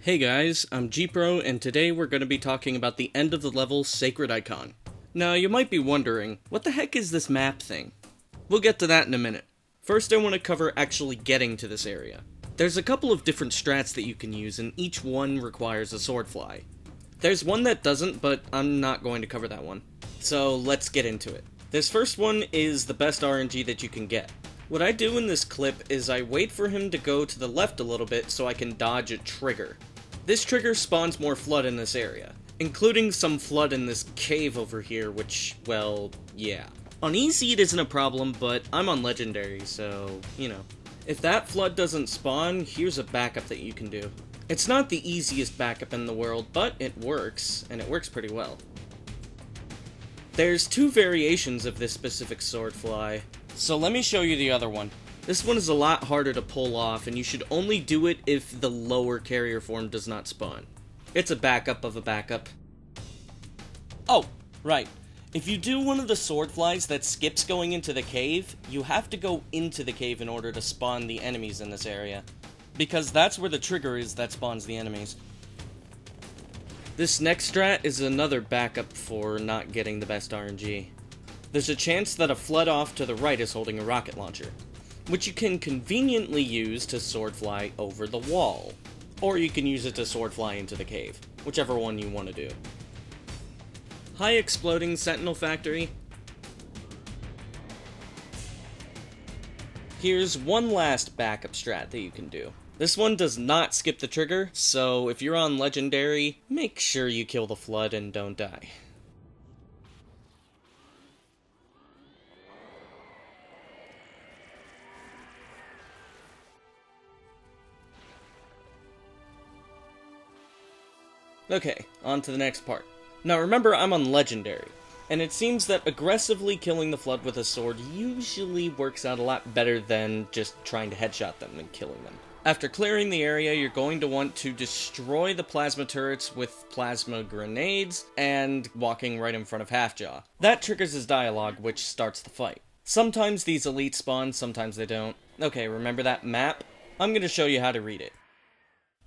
Hey guys, I'm G-Pro, and today we're going to be talking about the end of the level Sacred Icon. Now, you might be wondering, what the heck is this map thing? We'll get to that in a minute. First, I want to cover actually getting to this area. There's a couple of different strats that you can use, and each one requires a sword fly. There's one that doesn't, but I'm not going to cover that one. So, let's get into it. This first one is the best RNG that you can get. What I do in this clip is I wait for him to go to the left a little bit so I can dodge a trigger. This trigger spawns more flood in this area, including some flood in this cave over here, which, well, yeah. On easy it isn't a problem, but I'm on legendary, so, you know. If that flood doesn't spawn, here's a backup that you can do. It's not the easiest backup in the world, but it works, and it works pretty well. There's two variations of this specific sword fly, so let me show you the other one. This one is a lot harder to pull off, and you should only do it if the lower carrier form does not spawn. It's a backup of a backup. Oh, right. If you do one of the sword flies that skips going into the cave, you have to go into the cave in order to spawn the enemies in this area, because that's where the trigger is that spawns the enemies. This next strat is another backup for not getting the best RNG. There's a chance that a flood off to the right is holding a rocket launcher, which you can conveniently use to sword fly over the wall. Or you can use it to sword fly into the cave, whichever one you want to do. High exploding Sentinel Factory. Here's one last backup strat that you can do. This one does not skip the trigger, so if you're on legendary, make sure you kill the flood and don't die. Okay, on to the next part. Now remember, I'm on legendary, and it seems that aggressively killing the flood with a sword usually works out a lot better than just trying to headshot them and killing them. After clearing the area, you're going to want to destroy the plasma turrets with plasma grenades and walking right in front of Halfjaw. That triggers his dialogue, which starts the fight. Sometimes these elites spawn, sometimes they don't. Okay, remember that map? I'm going to show you how to read it.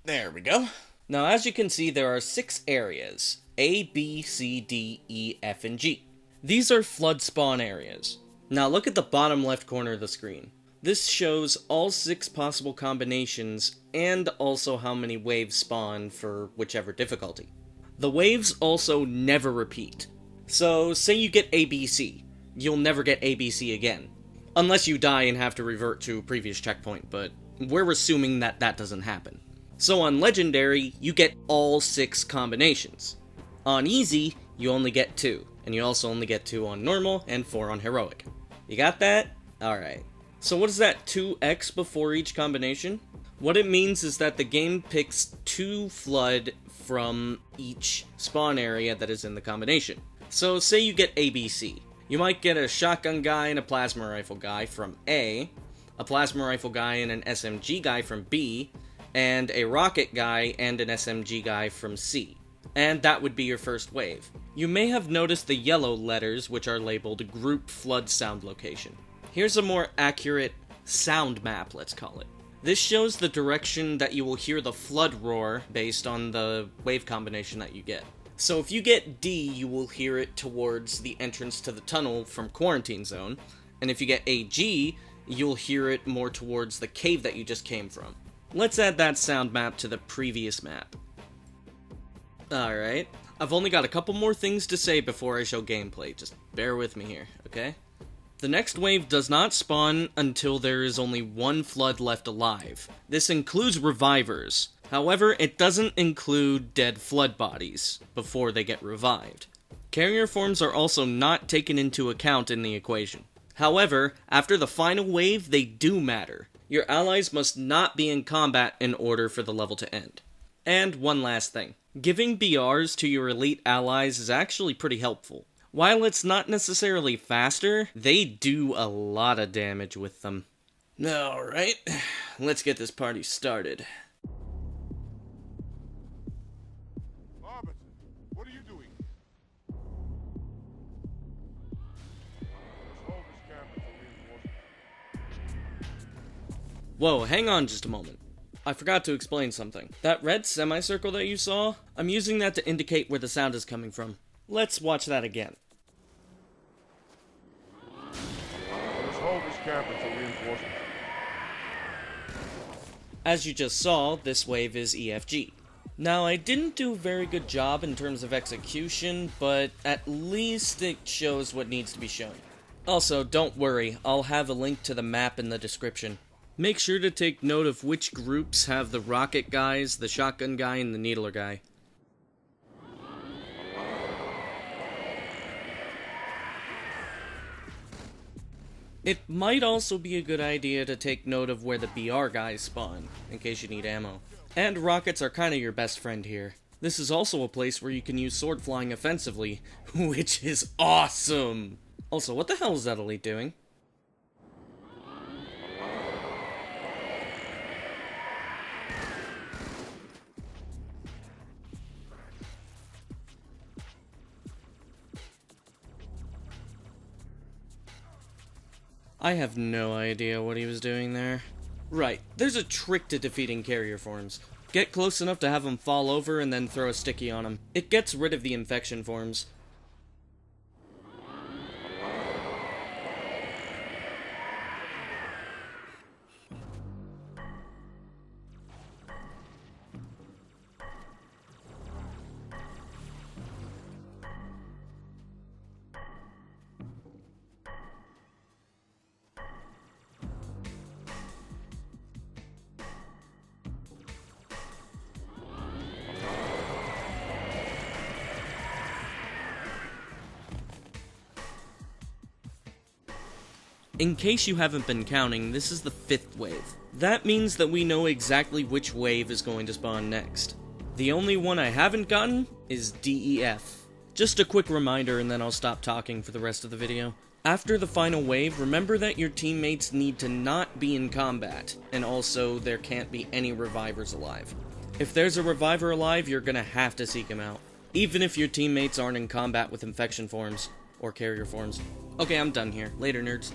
There we go. Now, as you can see, there are 6 areas: A, B, C, D, E, F, and G. These are flood spawn areas. Now look at the bottom left corner of the screen. This shows all 6 possible combinations, and also how many waves spawn for whichever difficulty. The waves also never repeat. So, say you get ABC, you'll never get ABC again. Unless you die and have to revert to a previous checkpoint, but we're assuming that that doesn't happen. So on Legendary, you get all 6 combinations. On Easy, you only get 2, and you also only get 2 on Normal and 4 on Heroic. You got that? Alright. So what is that 2x before each combination? What it means is that the game picks 2 Flood from each spawn area that is in the combination. So say you get ABC. You might get a shotgun guy and a plasma rifle guy from A plasma rifle guy and an SMG guy from B, and a rocket guy and an SMG guy from C. And that would be your first wave. You may have noticed the yellow letters, which are labeled Group Flood Sound Location. Here's a more accurate sound map, let's call it. This shows the direction that you will hear the flood roar based on the wave combination that you get. So if you get D, you will hear it towards the entrance to the tunnel from Quarantine Zone, and if you get AG, you'll hear it more towards the cave that you just came from. Let's add that sound map to the previous map. Alright, I've only got a couple more things to say before I show gameplay, just bear with me here, okay? The next wave does not spawn until there is only 1 flood left alive. This includes revivers. However, it doesn't include dead flood bodies before they get revived. Carrier forms are also not taken into account in the equation. However, after the final wave, they do matter. Your allies must not be in combat in order for the level to end. And one last thing. Giving BRs to your elite allies is actually pretty helpful. While it's not necessarily faster, they do a lot of damage with them. Alright, let's get this party started. Arbiter, what are you doing? Let's hold this camera for reinforcement. Whoa, hang on just a moment. I forgot to explain something. That red semicircle that you saw, I'm using that to indicate where the sound is coming from. Let's watch that again. Let's hold this camp until reinforcements. As you just saw, this wave is EFG. Now, I didn't do a very good job in terms of execution, but at least it shows what needs to be shown. Also, don't worry, I'll have a link to the map in the description. Make sure to take note of which groups have the rocket guys, the shotgun guy, and the needler guy. It might also be a good idea to take note of where the BR guys spawn, in case you need ammo. And rockets are kinda your best friend here. This is also a place where you can use sword flying offensively, which is awesome! Also, what the hell is that elite doing? I have no idea what he was doing there. Right, there's a trick to defeating carrier forms. Get close enough to have them fall over and then throw a sticky on them. It gets rid of the infection forms. In case you haven't been counting, this is the 5th wave. That means that we know exactly which wave is going to spawn next. The only one I haven't gotten is DEF. Just a quick reminder and then I'll stop talking for the rest of the video. After the final wave, remember that your teammates need to not be in combat, and also there can't be any revivers alive. If there's a reviver alive, you're gonna have to seek him out, even if your teammates aren't in combat with infection forms or carrier forms. Okay, I'm done here. Later, nerds.